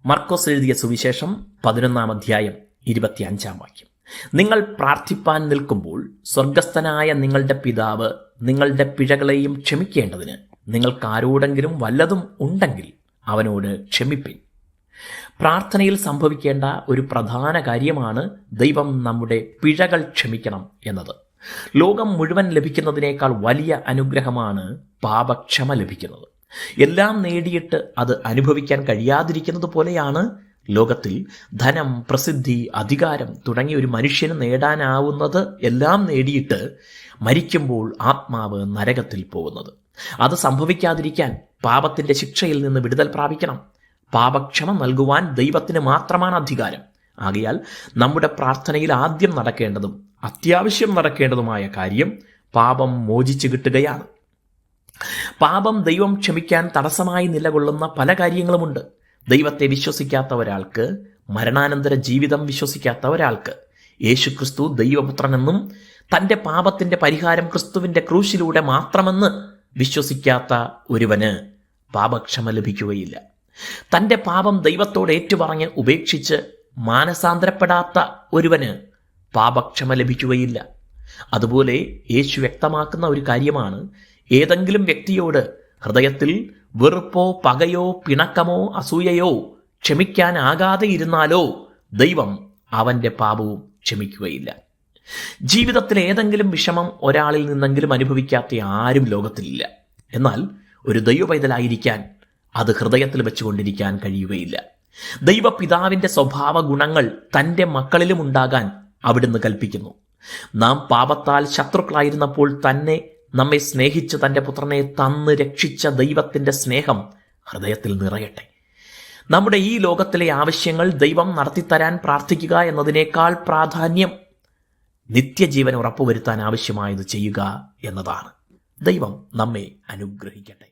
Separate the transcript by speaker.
Speaker 1: മർക്കോസ് എഴുതിയ സുവിശേഷം 11 അധ്യായം 25 വാക്യം. നിങ്ങൾ പ്രാർത്ഥിപ്പാൻ നിൽക്കുമ്പോൾ സ്വർഗസ്ഥനായ നിങ്ങളുടെ പിതാവ് നിങ്ങളുടെ പിഴകളെയും ക്ഷമിക്കേണ്ടതിന് നിങ്ങൾക്ക് ആരോടെങ്കിലും വല്ലതും ഉണ്ടെങ്കിൽ അവനോട് ക്ഷമിപ്പിൻ. പ്രാർത്ഥനയിൽ സംഭവിക്കേണ്ട ഒരു പ്രധാന കാര്യമാണ് ദൈവം നമ്മുടെ പിഴകൾ ക്ഷമിക്കണം എന്നത്. ലോകം മുഴുവൻ ലഭിക്കുന്നതിനേക്കാൾ വലിയ അനുഗ്രഹമാണ് പാപക്ഷമ ലഭിക്കുന്നത്. എല്ലാം നേടിയിട്ട് അത് അനുഭവിക്കാൻ കഴിയാതിരിക്കുന്നത് പോലെയാണ് ലോകത്തിൽ ധനം, പ്രസിദ്ധി, അധികാരം തുടങ്ങിയ ഒരു മനുഷ്യന് നേടാനാവുന്നത് എല്ലാം നേടിയിട്ട് മരിക്കുമ്പോൾ ആത്മാവ് നരകത്തിൽ പോകുന്നത്. അത് സംഭവിക്കാതിരിക്കാൻ പാപത്തിന്റെ ശിക്ഷയിൽ നിന്ന് വിടുതൽ പ്രാപിക്കണം. പാപക്ഷമ നൽകുവാൻ ദൈവത്തിന് മാത്രമാണ് അധികാരം. ആകയാൽ നമ്മുടെ പ്രാർത്ഥനയിൽ ആദ്യം നടക്കേണ്ടതും അത്യാവശ്യം നടക്കേണ്ടതുമായ കാര്യം പാപം മോചിച്ചു കിട്ടുകയാണ്. പാപം ദൈവം ക്ഷമിക്കാൻ തടസ്സമായി നിലകൊള്ളുന്ന പല കാര്യങ്ങളുമുണ്ട്. ദൈവത്തെ വിശ്വസിക്കാത്ത ഒരാൾക്ക്, മരണാനന്തര ജീവിതം വിശ്വസിക്കാത്ത ഒരാൾക്ക്, യേശുക്രിസ്തു ദൈവപുത്രനെന്നും തൻ്റെ പാപത്തിന്റെ പരിഹാരം ക്രിസ്തുവിന്റെ ക്രൂശിലൂടെ മാത്രമെന്ന് വിശ്വസിക്കാത്ത ഒരുവന് പാപക്ഷമ ലഭിക്കുകയില്ല. തൻ്റെ പാപം ദൈവത്തോട് ഏറ്റുപറഞ്ഞ് ഉപേക്ഷിച്ച് മാനസാന്തരപ്പെടാത്ത ഒരുവന് പാപക്ഷമ ലഭിക്കുകയില്ല. അതുപോലെ യേശു വ്യക്തമാക്കുന്ന ഒരു കാര്യമാണ്, ഏതെങ്കിലും വ്യക്തിയോട് ഹൃദയത്തിൽ വെറുപ്പോ പകയോ പിണക്കമോ അസൂയയോ ക്ഷമിക്കാനാകാതെ ഇരുന്നാലോ ദൈവം അവൻ്റെ പാപവും ക്ഷമിക്കുകയില്ല. ജീവിതത്തിൽ ഏതെങ്കിലും വിഷമം ഒരാളിൽ നിന്നെങ്കിലും അനുഭവിക്കാത്ത ആരും ലോകത്തിലില്ല. എന്നാൽ ഒരു ദൈവപൈതലായിരിക്കാൻ അത് ഹൃദയത്തിൽ വെച്ചുകൊണ്ടിരിക്കാൻ കഴിയുകയില്ല. ദൈവപിതാവിൻ്റെ സ്വഭാവ ഗുണങ്ങൾ തൻ്റെ മക്കളിലും ഉണ്ടാകാൻ അവിടുന്ന് കൽപ്പിക്കുന്നു. നാം പാപത്താൽ ശത്രുക്കളായിരുന്നപ്പോൾ തന്നെ നമ്മെ സ്നേഹിച്ച് തൻ്റെ പുത്രനെ തന്ന് രക്ഷിച്ച ദൈവത്തിൻ്റെ സ്നേഹം ഹൃദയത്തിൽ നിറയട്ടെ. നമ്മുടെ ഈ ലോകത്തിലെ ആവശ്യങ്ങൾ ദൈവം നടത്തിത്തരാൻ പ്രാർത്ഥിക്കുക എന്നതിനേക്കാൾ പ്രാധാന്യം നിത്യജീവൻ ഉറപ്പുവരുത്താൻ ആവശ്യമായത് ചെയ്യുക എന്നതാണ്. ദൈവം നമ്മെ അനുഗ്രഹിക്കട്ടെ.